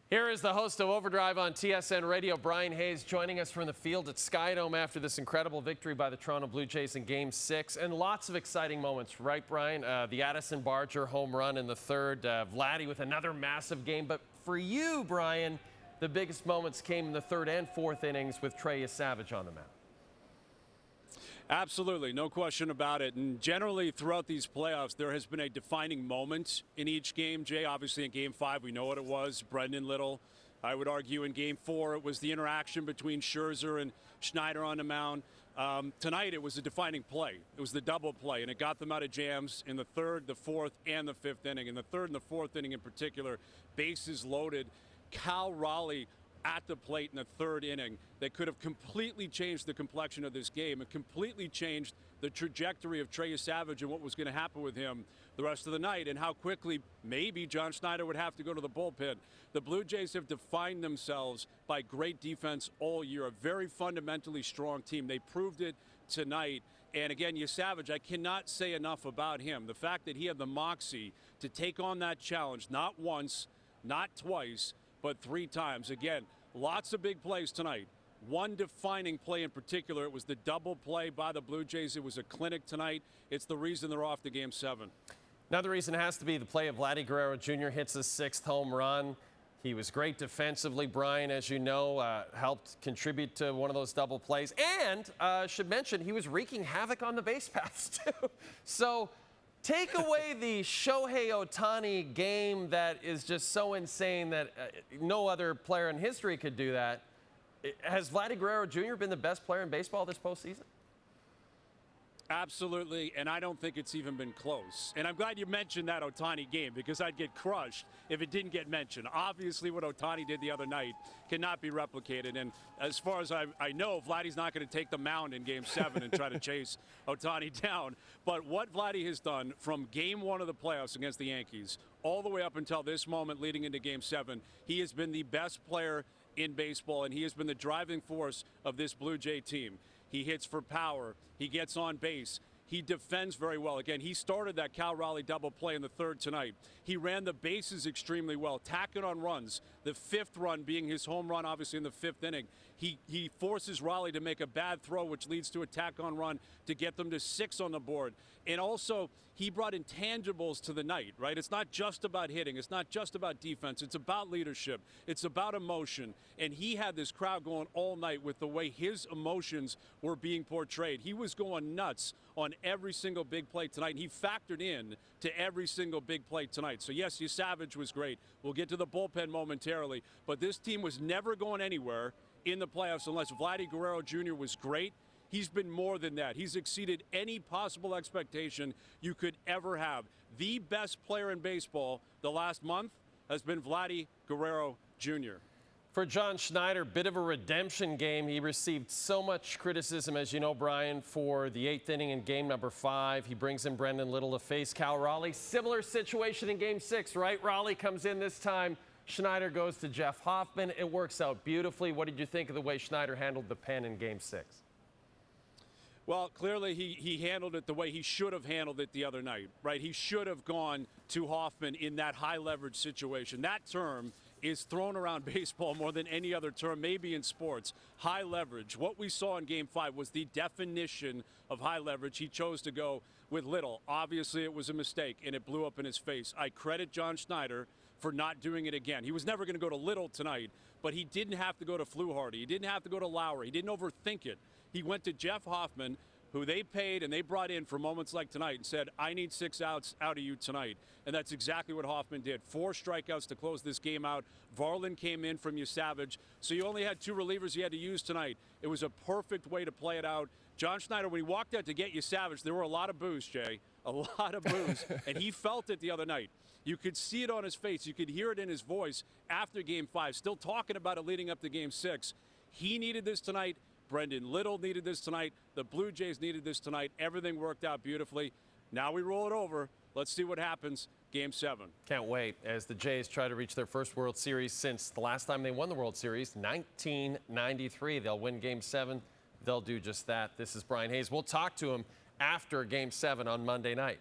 Here is the host of Overdrive on TSN Radio, Bryan Hayes, joining us from the field at Skydome after this incredible victory by the Toronto Blue Jays in Game 6. And lots of exciting moments, right, Bryan? The Addison Barger home run in the third, Vladdy with another massive game. But for you, Bryan, the biggest moments came in the third and fourth innings with Trey Savage on the mound. Absolutely, no question about it. And generally throughout these playoffs, there has been a defining moment in each game. Jay, obviously in Game 5, we know what it was, Brendan Little. I would argue in Game 4, it was the interaction between Scherzer and Schneider on the mound. Tonight, it was a defining play. It was the double play, and it got them out of jams in the third, the fourth, and the fifth inning. In the third and the fourth inning in particular, bases loaded. Cal Raleigh at the plate in the third inning that could have completely changed the complexion of this game and completely changed the trajectory of Trey Savage and what was going to happen with him the rest of the night and how quickly maybe John Schneider would have to go to the bullpen. The Blue Jays have defined themselves by great defense all year, a very fundamentally strong team. They proved it tonight. And again, Savage, I cannot say enough about him. The fact that he had the moxie to take on that challenge, not once, not twice, but 3 times. Again, lots of big plays tonight. One defining play in particular, it was the double play by the Blue Jays. It was a clinic tonight. It's the reason they're off to Game 7. Another reason has to be the play of Vladimir Guerrero Jr. hits his 6th home run. He was great defensively, Bryan, as you know, helped contribute to one of those double plays. And should mention, he was wreaking havoc on the base paths, too. So take away the Shohei Ohtani game that is just so insane that no other player in history could do that. Has Vladimir Guerrero Jr. been the best player in baseball this postseason? Absolutely, and I don't think it's even been close. And I'm glad you mentioned that Ohtani game because I'd get crushed if it didn't get mentioned. Obviously, what Ohtani did the other night cannot be replicated. And as far as I know, Vladdy's not going to take the mound in Game 7 and try to chase Ohtani down. But what Vladdy has done from Game 1 of the playoffs against the Yankees all the way up until this moment leading into Game 7, he has been the best player in baseball, and he has been the driving force of this Blue Jay team. He hits for power. He gets on base. He defends very well. Again, he started that Cal Raleigh double play in the third tonight. He ran the bases extremely well, tacking on runs. The 5th run being his home run, obviously, in the 5th inning. He forces Raleigh to make a bad throw, which leads to a tack-on run to get them to 6 on the board. And also, he brought intangibles to the night, right? It's not just about hitting. It's not just about defense. It's about leadership. It's about emotion. And he had this crowd going all night with the way his emotions were being portrayed. He was going nuts on every single big play tonight, and he factored in to every single big play tonight. So, yes, Savage was great. We'll get to the bullpen momentarily, but this team was never going anywhere in the playoffs unless Vladimir Guerrero Jr. was great. He's been more than that. He's exceeded any possible expectation you could ever have. The best player in baseball the last month has been Vladimir Guerrero Jr. For John Schneider, bit of a redemption game. He received so much criticism, as you know, Bryan, for the 8th inning in game number 5. He brings in Brendan Little to face Cal Raleigh. Similar situation in Game 6, right? Raleigh comes in this time. Schneider goes to Jeff Hoffman. It works out beautifully. What did you think of the way Schneider handled the pen in Game 6? Well, clearly he handled it the way he should have handled it the other night, right? He should have gone to Hoffman in that high leverage situation. That term is thrown around baseball more than any other term, maybe in sports. High leverage. What we saw in Game 5 was the definition of high leverage. He chose to go with Little. Obviously, it was a mistake, and it blew up in his face. I credit John Schneider for not doing it again. He was never going to go to Little tonight, but he didn't have to go to Fluharty. He didn't have to go to Lowry. He didn't overthink it. He went to Jeff Hoffman, who they paid and they brought in for moments like tonight, and said, I need 6 outs out of you tonight. And that's exactly what Hoffman did. 4 strikeouts to close this game out. Varland came in from Savage. So you only had 2 relievers you had to use tonight. It was a perfect way to play it out. John Schneider, when he walked out to get Savage, there were a lot of boos, Jay. A lot of boos. And he felt it the other night. You could see it on his face. You could hear it in his voice after Game 5, still talking about it leading up to Game 6. He needed this tonight. Brendan Little needed this tonight. The Blue Jays needed this tonight. Everything worked out beautifully. Now we roll it over. Let's see what happens Game 7. Can't wait as the Jays try to reach their first World Series since the last time they won the World Series, 1993. They'll win Game 7. They'll do just that. This is Bryan Hayes. We'll talk to him after Game 7 on Monday night.